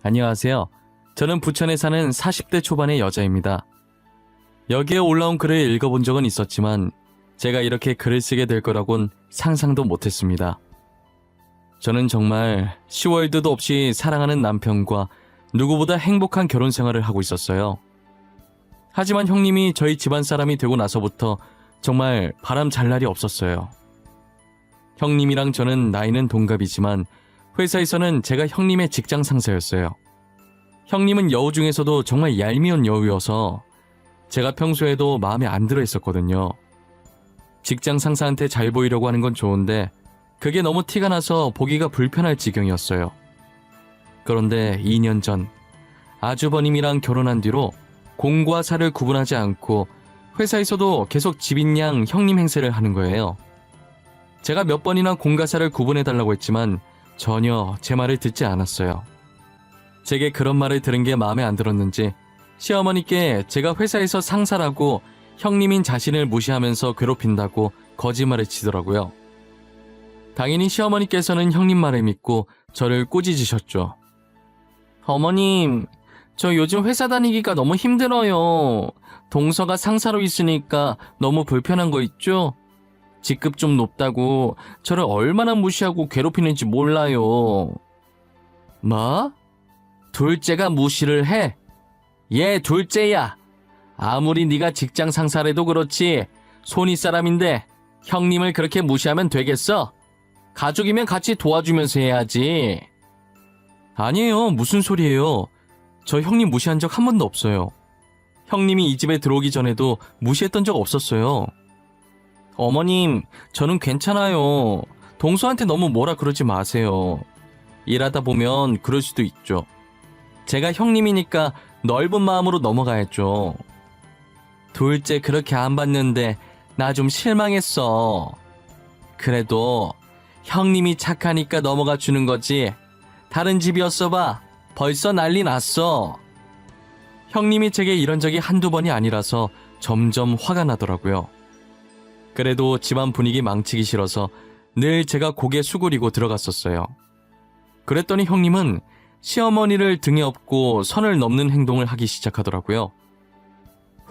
안녕하세요. 저는 부천에 사는 40대 초반의 여자입니다. 여기에 올라온 글을 읽어본 적은 있었지만 제가 이렇게 글을 쓰게 될 거라곤 상상도 못했습니다. 저는 정말 10월드도 없이 사랑하는 남편과 누구보다 행복한 결혼 생활을 하고 있었어요. 하지만 형님이 저희 집안 사람이 되고 나서부터 정말 바람 잘 날이 없었어요. 형님이랑 저는 나이는 동갑이지만 회사에서는 제가 형님의 직장 상사였어요. 형님은 여우 중에서도 정말 얄미운 여우여서 제가 평소에도 마음에 안 들어 했었거든요. 직장 상사한테 잘 보이려고 하는 건 좋은데 그게 너무 티가 나서 보기가 불편할 지경이었어요. 그런데 2년 전 아주버님이랑 결혼한 뒤로 공과 사를 구분하지 않고 회사에서도 계속 집인양 형님 행세를 하는 거예요. 제가 몇 번이나 공과 사를 구분해달라고 했지만 전혀 제 말을 듣지 않았어요. 제게 그런 말을 들은 게 마음에 안 들었는지 시어머니께 제가 회사에서 상사라고 형님인 자신을 무시하면서 괴롭힌다고 거짓말을 치더라고요. 당연히 시어머니께서는 형님 말을 믿고 저를 꾸짖으셨죠. 어머님, 저 요즘 회사 다니기가 너무 힘들어요. 동서가 상사로 있으니까 너무 불편한 거 있죠? 직급 좀 높다고 저를 얼마나 무시하고 괴롭히는지 몰라요. 뭐? 둘째가 무시를 해? 얘 둘째야. 아무리 네가 직장 상사래도 그렇지 손윗 사람인데 형님을 그렇게 무시하면 되겠어? 가족이면 같이 도와주면서 해야지. 아니에요. 무슨 소리예요. 저 형님 무시한 적 한 번도 없어요. 형님이 이 집에 들어오기 전에도 무시했던 적 없었어요. 어머님, 저는 괜찮아요. 동서한테 너무 뭐라 그러지 마세요. 일하다 보면 그럴 수도 있죠. 제가 형님이니까 넓은 마음으로 넘어가야죠. 둘째 그렇게 안 봤는데 나 좀 실망했어. 그래도 형님이 착하니까 넘어가 주는 거지. 다른 집이었어 봐. 벌써 난리 났어. 형님이 제게 이런 적이 한두 번이 아니라서 점점 화가 나더라고요. 그래도 집안 분위기 망치기 싫어서 늘 제가 고개 수그리고 들어갔었어요. 그랬더니 형님은 시어머니를 등에 업고 선을 넘는 행동을 하기 시작하더라고요.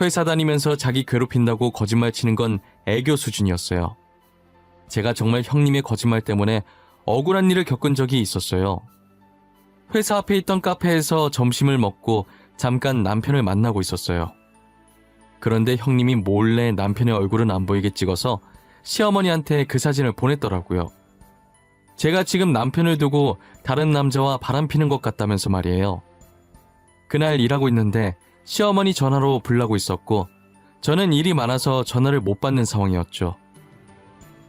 회사 다니면서 자기 괴롭힌다고 거짓말 치는 건 애교 수준이었어요. 제가 정말 형님의 거짓말 때문에 억울한 일을 겪은 적이 있었어요. 회사 앞에 있던 카페에서 점심을 먹고 잠깐 남편을 만나고 있었어요. 그런데 형님이 몰래 남편의 얼굴은 안 보이게 찍어서 시어머니한테 그 사진을 보냈더라고요. 제가 지금 남편을 두고 다른 남자와 바람피는 것 같다면서 말이에요. 그날 일하고 있는데 시어머니 전화로 불나고 있었고 저는 일이 많아서 전화를 못 받는 상황이었죠.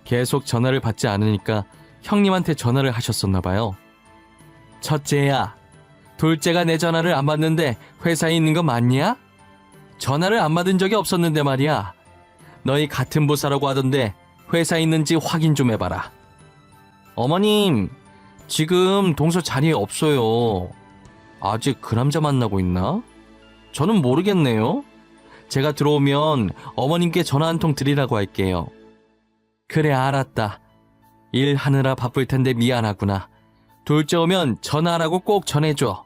계속 전화를 받지 않으니까 형님한테 전화를 하셨었나 봐요. 첫째야, 둘째가 내 전화를 안 받는데 회사에 있는 거 맞냐? 전화를 안 받은 적이 없었는데 말이야. 너희 같은 부사라고 하던데 회사에 있는지 확인 좀 해봐라. 어머님, 지금 동서 자리에 없어요. 아직 그 남자 만나고 있나? 저는 모르겠네요. 제가 들어오면 어머님께 전화 한 통 드리라고 할게요. 그래, 알았다. 일하느라 바쁠 텐데 미안하구나. 둘째 오면 전화하라고 꼭 전해줘.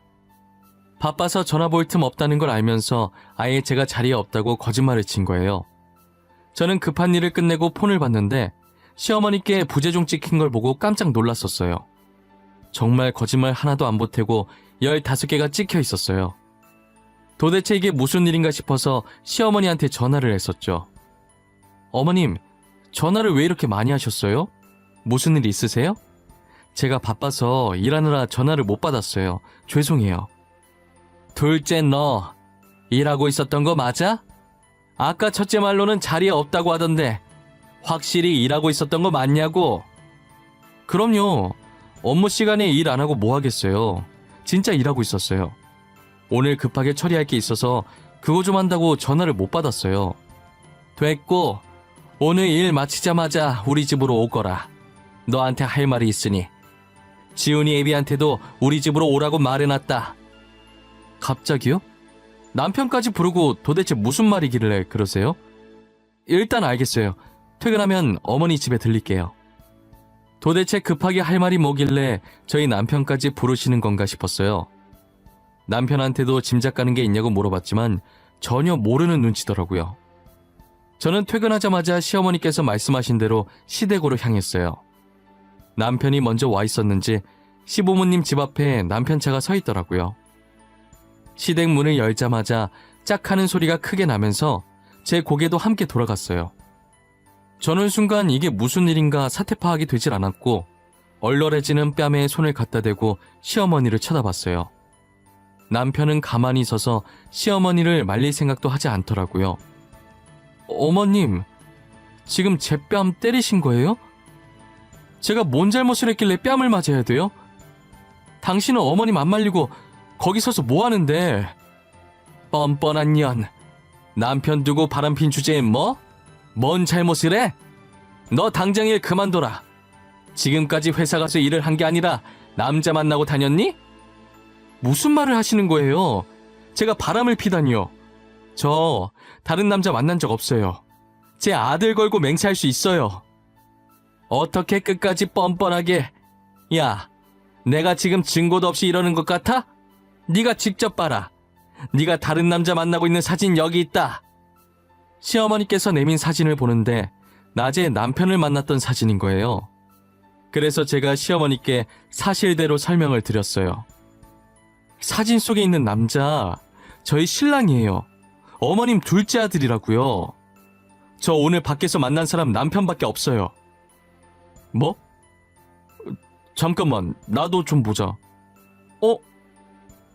바빠서 전화 볼 틈 없다는 걸 알면서 아예 제가 자리에 없다고 거짓말을 친 거예요. 저는 급한 일을 끝내고 폰을 봤는데 시어머니께 부재중 찍힌 걸 보고 깜짝 놀랐었어요. 정말 거짓말 하나도 안 보태고 15개가 찍혀 있었어요. 도대체 이게 무슨 일인가 싶어서 시어머니한테 전화를 했었죠. 어머님, 전화를 왜 이렇게 많이 하셨어요? 무슨 일 있으세요? 제가 바빠서 일하느라 전화를 못 받았어요. 죄송해요. 둘째, 너 일하고 있었던 거 맞아? 아까 첫째 말로는 자리에 없다고 하던데 확실히 일하고 있었던 거 맞냐고? 그럼요. 업무 시간에 일 안 하고 뭐 하겠어요. 진짜 일하고 있었어요. 오늘 급하게 처리할 게 있어서 그거 좀 한다고 전화를 못 받았어요. 됐고, 오늘 일 마치자마자 우리 집으로 오거라. 너한테 할 말이 있으니. 지훈이 애비한테도 우리 집으로 오라고 말해놨다. 갑자기요? 남편까지 부르고 도대체 무슨 말이길래 그러세요? 일단 알겠어요. 퇴근하면 어머니 집에 들릴게요. 도대체 급하게 할 말이 뭐길래 저희 남편까지 부르시는 건가 싶었어요. 남편한테도 짐작 가는 게 있냐고 물어봤지만 전혀 모르는 눈치더라고요. 저는 퇴근하자마자 시어머니께서 말씀하신 대로 시댁으로 향했어요. 남편이 먼저 와 있었는지 시부모님 집 앞에 남편 차가 서 있더라고요. 시댁 문을 열자마자 짝 하는 소리가 크게 나면서 제 고개도 함께 돌아갔어요. 저는 순간 이게 무슨 일인가 사태 파악이 되질 않았고 얼얼해지는 뺨에 손을 갖다 대고 시어머니를 쳐다봤어요. 남편은 가만히 서서 시어머니를 말릴 생각도 하지 않더라고요. 어머님, 지금 제 뺨 때리신 거예요? 제가 뭔 잘못을 했길래 뺨을 맞아야 돼요? 당신은 어머님 안 말리고 거기 서서 뭐 하는데? 뻔뻔한 년. 남편 두고 바람핀 주제에 뭐? 뭔 잘못을 해? 너 당장 일 그만둬라. 지금까지 회사 가서 일을 한 게 아니라 남자 만나고 다녔니? 무슨 말을 하시는 거예요? 제가 바람을 피다니요. 저 다른 남자 만난 적 없어요. 제 아들 걸고 맹세할 수 있어요. 어떻게 끝까지 뻔뻔하게. 야, 내가 지금 증거도 없이 이러는 것 같아? 네가 직접 봐라. 네가 다른 남자 만나고 있는 사진 여기 있다. 시어머니께서 내민 사진을 보는데 낮에 남편을 만났던 사진인 거예요. 그래서 제가 시어머니께 사실대로 설명을 드렸어요. 사진 속에 있는 남자 저희 신랑이에요. 어머님 둘째 아들이라고요. 저 오늘 밖에서 만난 사람 남편밖에 없어요. 뭐? 잠깐만, 나도 좀 보자.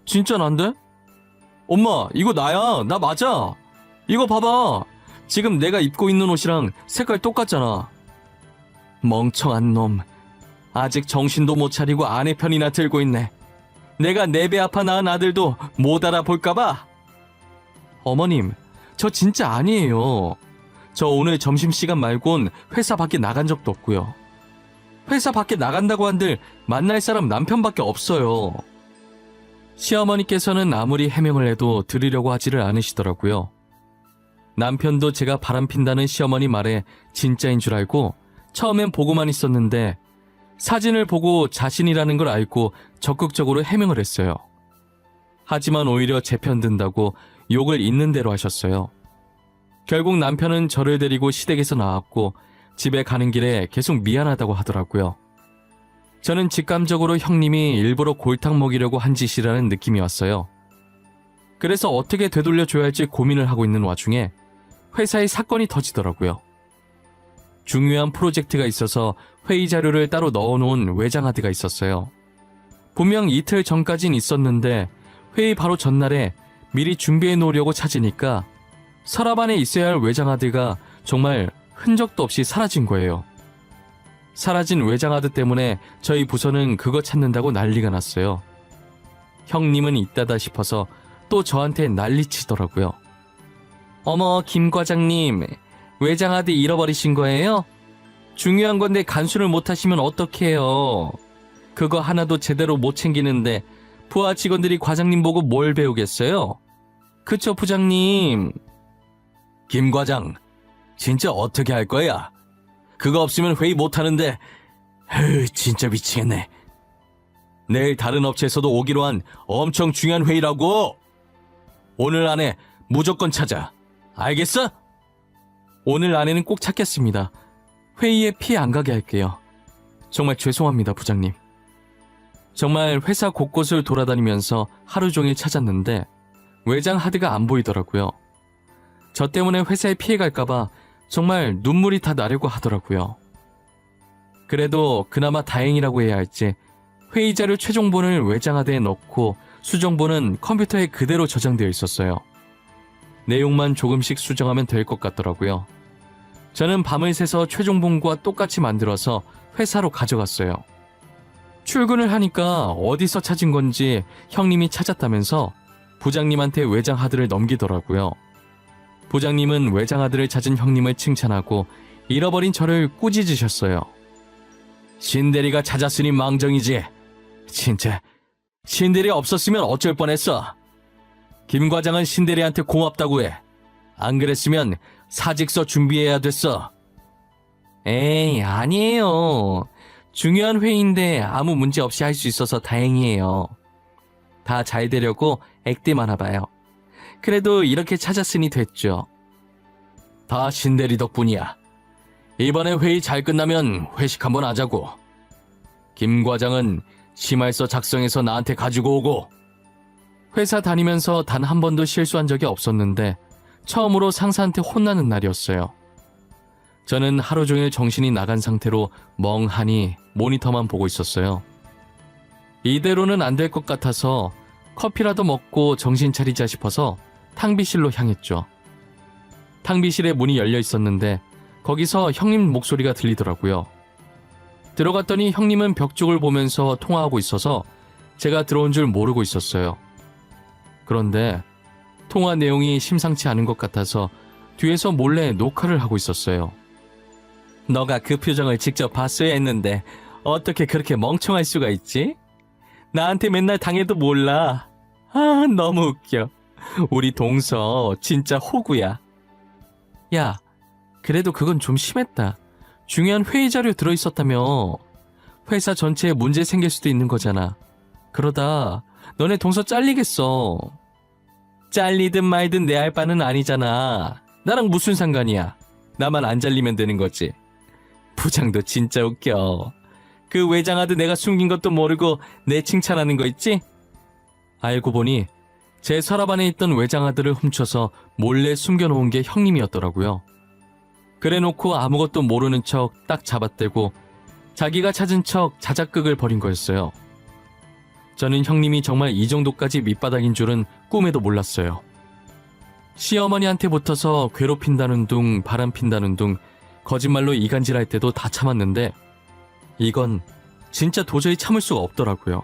진짜 난데? 엄마, 이거 나야. 나 맞아. 이거 봐봐. 지금 내가 입고 있는 옷이랑 색깔 똑같잖아. 멍청한 놈. 아직 정신도 못 차리고 아내 편이나 들고 있네. 내가 네 배 아파 낳은 아들도 못 알아볼까봐. 어머님, 저 진짜 아니에요. 저 오늘 점심시간 말곤 회사 밖에 나간 적도 없고요. 회사 밖에 나간다고 한들 만날 사람 남편밖에 없어요. 시어머니께서는 아무리 해명을 해도 들으려고 하지를 않으시더라고요. 남편도 제가 바람핀다는 시어머니 말에 진짜인 줄 알고 처음엔 보고만 있었는데 사진을 보고 자신이라는 걸 알고 적극적으로 해명을 했어요. 하지만 오히려 제 편 든다고 욕을 있는 대로 하셨어요. 결국 남편은 저를 데리고 시댁에서 나왔고 집에 가는 길에 계속 미안하다고 하더라고요. 저는 직감적으로 형님이 일부러 골탕 먹이려고 한 짓이라는 느낌이 왔어요. 그래서 어떻게 되돌려줘야 할지 고민을 하고 있는 와중에 회사에 사건이 터지더라고요. 중요한 프로젝트가 있어서 회의 자료를 따로 넣어놓은 외장하드가 있었어요. 분명 이틀 전까진 있었는데 회의 바로 전날에 미리 준비해 놓으려고 찾으니까 서랍 안에 있어야 할 외장하드가 정말 흔적도 없이 사라진 거예요. 사라진 외장하드 때문에 저희 부서는 그거 찾는다고 난리가 났어요. 형님은 있다다 싶어서 또 저한테 난리치더라고요. 어머, 김 과장님, 외장하드 잃어버리신 거예요? 중요한 건데 간수를 못하시면 어떡해요. 그거 하나도 제대로 못 챙기는데 부하 직원들이 과장님 보고 뭘 배우겠어요? 그쵸, 부장님? 김 과장, 진짜 어떻게 할 거야? 그거 없으면 회의 못하는데 진짜 미치겠네. 내일 다른 업체에서도 오기로 한 엄청 중요한 회의라고. 오늘 안에 무조건 찾아. 알겠어? 오늘 안에는 꼭 찾겠습니다. 회의에 피해 안 가게 할게요. 정말 죄송합니다, 부장님. 정말 회사 곳곳을 돌아다니면서 하루 종일 찾았는데 외장 하드가 안 보이더라고요. 저 때문에 회사에 피해 갈까봐 정말 눈물이 다 나려고 하더라고요. 그래도 그나마 다행이라고 해야 할지 회의 자료 최종본을 외장하드에 넣고 수정본은 컴퓨터에 그대로 저장되어 있었어요. 내용만 조금씩 수정하면 될 것 같더라고요. 저는 밤을 새서 최종본과 똑같이 만들어서 회사로 가져갔어요. 출근을 하니까 어디서 찾은 건지 형님이 찾았다면서 부장님한테 외장하드를 넘기더라고요. 부장님은 외장하드를 찾은 형님을 칭찬하고 잃어버린 저를 꾸짖으셨어요. 신대리가 찾았으니 망정이지. 진짜 신대리 없었으면 어쩔 뻔했어. 김 과장은 신대리한테 고맙다고 해. 안 그랬으면 사직서 준비해야 됐어. 에이, 아니에요. 중요한 회의인데 아무 문제 없이 할 수 있어서 다행이에요. 다 잘 되려고 액땜 하나 봐요. 그래도 이렇게 찾았으니 됐죠. 다 신대리 덕분이야. 이번에 회의 잘 끝나면 회식 한번 하자고. 김 과장은 심할서 작성해서 나한테 가지고 오고. 회사 다니면서 단 한 번도 실수한 적이 없었는데 처음으로 상사한테 혼나는 날이었어요. 저는 하루 종일 정신이 나간 상태로 멍하니 모니터만 보고 있었어요. 이대로는 안 될 것 같아서 커피라도 먹고 정신 차리자 싶어서 탕비실로 향했죠. 탕비실에 문이 열려 있었는데 거기서 형님 목소리가 들리더라고요. 들어갔더니 형님은 벽 쪽을 보면서 통화하고 있어서 제가 들어온 줄 모르고 있었어요. 그런데 통화 내용이 심상치 않은 것 같아서 뒤에서 몰래 녹화를 하고 있었어요. 너가 그 표정을 직접 봤어야 했는데 어떻게 그렇게 멍청할 수가 있지? 나한테 맨날 당해도 몰라. 아, 너무 웃겨. 우리 동서 진짜 호구야. 야, 그래도 그건 좀 심했다. 중요한 회의 자료 들어있었다며. 회사 전체에 문제 생길 수도 있는 거잖아. 그러다 너네 동서 잘리겠어. 잘리든 말든 내 할 바는 아니잖아. 나랑 무슨 상관이야. 나만 안 잘리면 되는 거지. 부장도 진짜 웃겨. 그 외장하드 내가 숨긴 것도 모르고 내 칭찬하는 거 있지? 알고 보니 제 서랍 안에 있던 외장하드를 훔쳐서 몰래 숨겨놓은 게 형님이었더라고요. 그래놓고 아무것도 모르는 척 딱 잡아떼고 자기가 찾은 척 자작극을 벌인 거였어요. 저는 형님이 정말 이 정도까지 밑바닥인 줄은 꿈에도 몰랐어요. 시어머니한테 붙어서 괴롭힌다는 둥 바람핀다는 둥 거짓말로 이간질할 때도 다 참았는데 이건 진짜 도저히 참을 수가 없더라고요.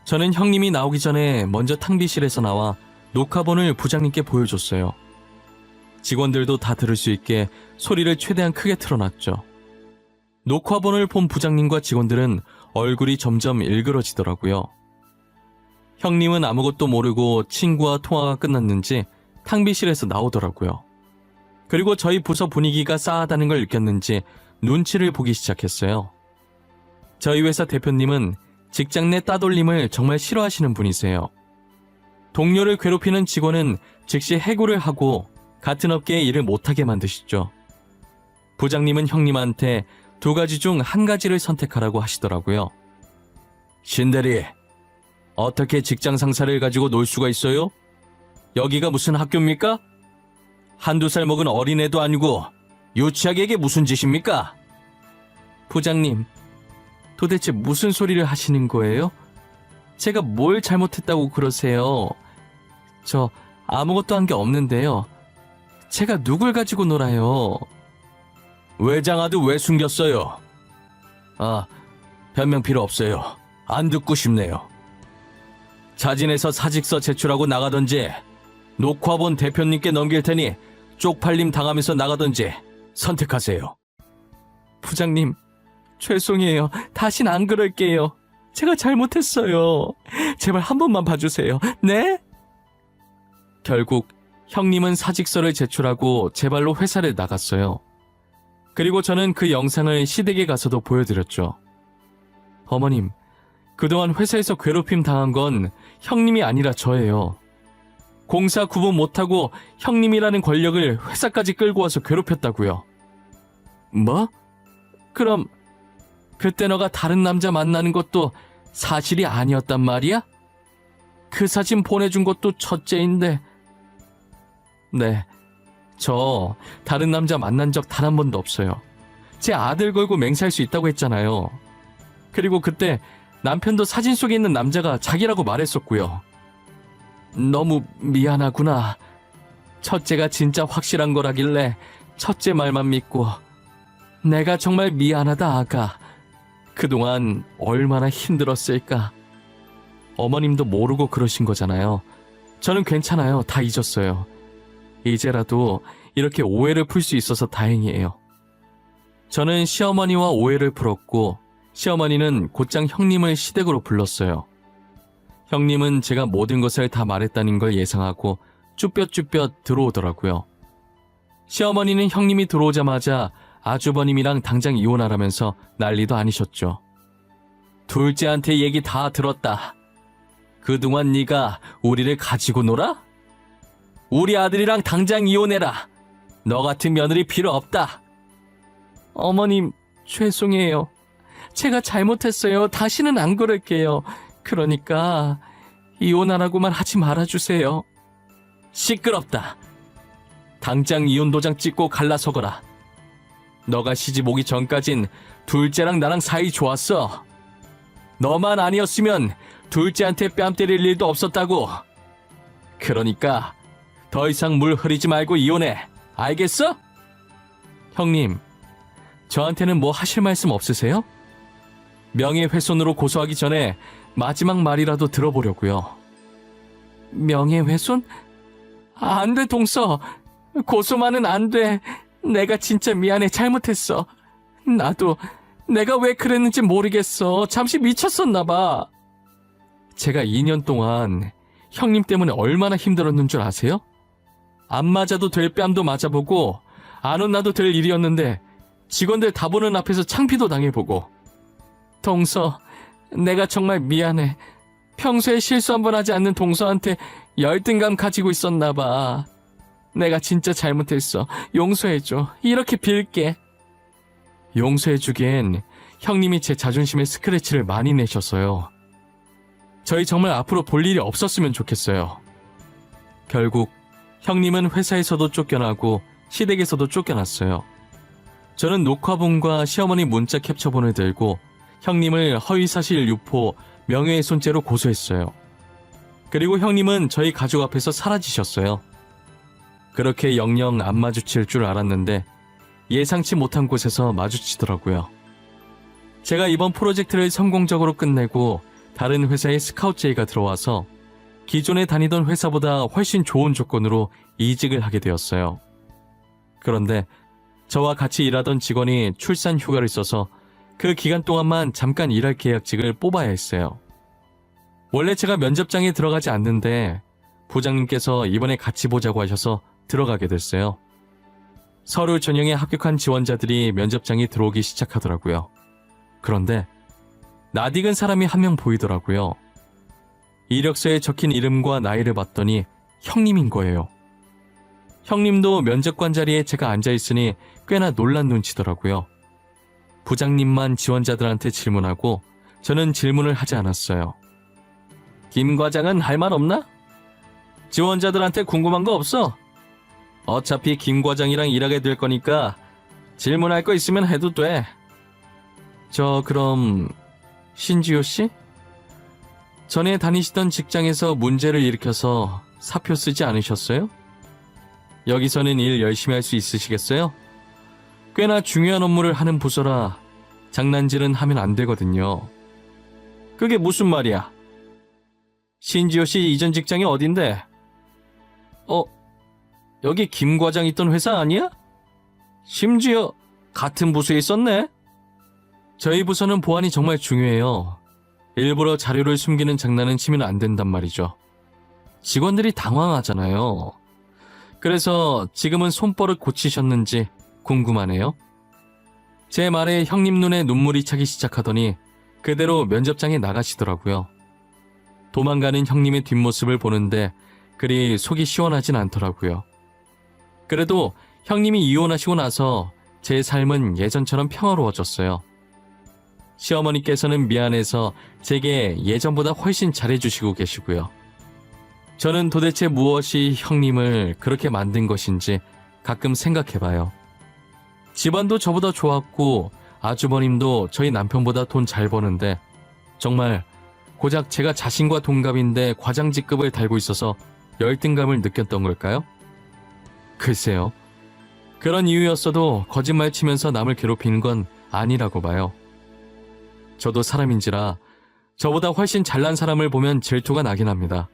저는 형님이 나오기 전에 먼저 탕비실에서 나와 녹화본을 부장님께 보여줬어요. 직원들도 다 들을 수 있게 소리를 최대한 크게 틀어놨죠. 녹화본을 본 부장님과 직원들은 얼굴이 점점 일그러지더라고요. 형님은 아무것도 모르고 친구와 통화가 끝났는지 탕비실에서 나오더라고요. 그리고 저희 부서 분위기가 싸하다는 걸 느꼈는지 눈치를 보기 시작했어요. 저희 회사 대표님은 직장 내 따돌림을 정말 싫어하시는 분이세요. 동료를 괴롭히는 직원은 즉시 해고를 하고 같은 업계에 일을 못하게 만드시죠. 부장님은 형님한테 2가지 중 1가지를 선택하라고 하시더라고요. 신대리, 어떻게 직장 상사를 가지고 놀 수가 있어요? 여기가 무슨 학교입니까? 1~2살 먹은 어린애도 아니고 유치하게 무슨 짓입니까? 부장님, 도대체 무슨 소리를 하시는 거예요? 제가 뭘 잘못했다고 그러세요? 저 아무것도 한 게 없는데요. 제가 누굴 가지고 놀아요? 외장하드 왜 숨겼어요? 아, 변명 필요 없어요. 안 듣고 싶네요. 자진해서 사직서 제출하고 나가던지 녹화본 대표님께 넘길 테니 쪽팔림 당하면서 나가던지 선택하세요. 부장님, 죄송해요. 다신 안 그럴게요. 제가 잘못했어요. 제발 한 번만 봐주세요. 네? 결국 형님은 사직서를 제출하고 제 발로 회사를 나갔어요. 그리고 저는 그 영상을 시댁에 가서도 보여드렸죠. 어머님, 그동안 회사에서 괴롭힘 당한 건 형님이 아니라 저예요. 공사 구분 못하고 형님이라는 권력을 회사까지 끌고 와서 괴롭혔다고요. 뭐? 그럼 그때 너가 다른 남자 만나는 것도 사실이 아니었단 말이야? 그 사진 보내준 것도 첫째인데. 네, 저 다른 남자 만난 적 단 한 번도 없어요. 제 아들 걸고 맹세할 수 있다고 했잖아요. 그리고 그때 남편도 사진 속에 있는 남자가 자기라고 말했었고요. 너무 미안하구나. 첫째가 진짜 확실한 거라길래 첫째 말만 믿고. 내가 정말 미안하다, 아가. 그동안 얼마나 힘들었을까. 어머님도 모르고 그러신 거잖아요. 저는 괜찮아요. 다 잊었어요. 이제라도 이렇게 오해를 풀 수 있어서 다행이에요. 저는 시어머니와 오해를 풀었고 시어머니는 곧장 형님을 시댁으로 불렀어요. 형님은 제가 모든 것을 다 말했다는 걸 예상하고 쭈뼛쭈뼛 들어오더라고요. 시어머니는 형님이 들어오자마자 아주버님이랑 당장 이혼하라면서 난리도 아니셨죠. 둘째한테 얘기 다 들었다. 그동안 네가 우리를 가지고 놀아? 우리 아들이랑 당장 이혼해라. 너 같은 며느리 필요 없다. 어머님, 죄송해요. 제가 잘못했어요. 다시는 안 그럴게요. 그러니까 이혼하라고만 하지 말아주세요. 시끄럽다. 당장 이혼 도장 찍고 갈라서거라. 너가 시집 오기 전까진 둘째랑 나랑 사이 좋았어. 너만 아니었으면 둘째한테 뺨 때릴 일도 없었다고. 그러니까 더 이상 물 흐리지 말고 이혼해. 알겠어? 형님, 저한테는 뭐 하실 말씀 없으세요? 명예훼손으로 고소하기 전에 마지막 말이라도 들어보려고요. 명예훼손? 안 돼, 동서. 고소만은 안 돼. 내가 진짜 미안해. 잘못했어. 나도 내가 왜 그랬는지 모르겠어. 잠시 미쳤었나 봐. 제가 2년 동안 형님 때문에 얼마나 힘들었는 줄 아세요? 안 맞아도 될 뺨도 맞아보고 안 혼나도 될 일이었는데 직원들 다 보는 앞에서 창피도 당해보고. 동서, 내가 정말 미안해. 평소에 실수 한 번 하지 않는 동서한테 열등감 가지고 있었나 봐. 내가 진짜 잘못했어. 용서해줘. 이렇게 빌게. 용서해주기엔 형님이 제 자존심에 스크래치를 많이 내셨어요. 저희 정말 앞으로 볼 일이 없었으면 좋겠어요. 결국 형님은 회사에서도 쫓겨나고 시댁에서도 쫓겨났어요. 저는 녹화본과 시어머니 문자 캡처본을 들고 형님을 허위사실 유포, 명예훼손죄로 고소했어요. 그리고 형님은 저희 가족 앞에서 사라지셨어요. 그렇게 영영 안 마주칠 줄 알았는데 예상치 못한 곳에서 마주치더라고요. 제가 이번 프로젝트를 성공적으로 끝내고 다른 회사에 스카우트 제의가 들어와서 기존에 다니던 회사보다 훨씬 좋은 조건으로 이직을 하게 되었어요. 그런데 저와 같이 일하던 직원이 출산 휴가를 써서 그 기간 동안만 잠깐 일할 계약직을 뽑아야 했어요. 원래 제가 면접장에 들어가지 않는데 부장님께서 이번에 같이 보자고 하셔서 들어가게 됐어요. 서류 전형에 합격한 지원자들이 면접장에 들어오기 시작하더라고요. 그런데 낯익은 사람이 한 명 보이더라고요. 이력서에 적힌 이름과 나이를 봤더니 형님인 거예요. 형님도 면접관 자리에 제가 앉아있으니 꽤나 놀란 눈치더라고요. 부장님만 지원자들한테 질문하고 저는 질문을 하지 않았어요. 김 과장은 할 말 없나? 지원자들한테 궁금한 거 없어? 어차피 김 과장이랑 일하게 될 거니까 질문할 거 있으면 해도 돼. 저 그럼 신지효 씨? 전에 다니시던 직장에서 문제를 일으켜서 사표 쓰지 않으셨어요? 여기서는 일 열심히 할 수 있으시겠어요? 꽤나 중요한 업무를 하는 부서라 장난질은 하면 안 되거든요. 그게 무슨 말이야? 신지효 씨 이전 직장이 어딘데? 여기 김 과장 있던 회사 아니야? 심지어 같은 부서에 있었네? 저희 부서는 보안이 정말 중요해요. 일부러 자료를 숨기는 장난은 치면 안 된단 말이죠. 직원들이 당황하잖아요. 그래서 지금은 손버릇 고치셨는지 궁금하네요. 제 말에 형님 눈에 눈물이 차기 시작하더니 그대로 면접장에 나가시더라고요. 도망가는 형님의 뒷모습을 보는데 그리 속이 시원하진 않더라고요. 그래도 형님이 이혼하시고 나서 제 삶은 예전처럼 평화로워졌어요. 시어머니께서는 미안해서 제게 예전보다 훨씬 잘해주시고 계시고요. 저는 도대체 무엇이 형님을 그렇게 만든 것인지 가끔 생각해봐요. 집안도 저보다 좋았고 아주버님도 저희 남편보다 돈 잘 버는데 정말 고작 제가 자신과 동갑인데 과장 직급을 달고 있어서 열등감을 느꼈던 걸까요? 글쎄요. 그런 이유였어도 거짓말 치면서 남을 괴롭히는 건 아니라고 봐요. 저도 사람인지라 저보다 훨씬 잘난 사람을 보면 질투가 나긴 합니다.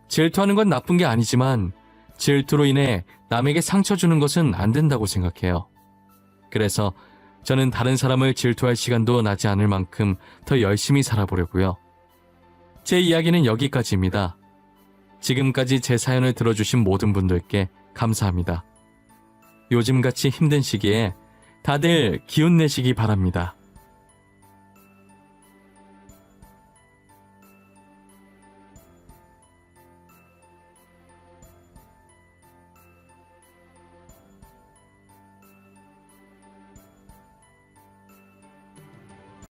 질투하는 건 나쁜 게 아니지만 질투로 인해 남에게 상처 주는 것은 안 된다고 생각해요. 그래서 저는 다른 사람을 질투할 시간도 나지 않을 만큼 더 열심히 살아보려고요. 제 이야기는 여기까지입니다. 지금까지 제 사연을 들어주신 모든 분들께 감사합니다. 요즘같이 힘든 시기에 다들 기운 내시기 바랍니다.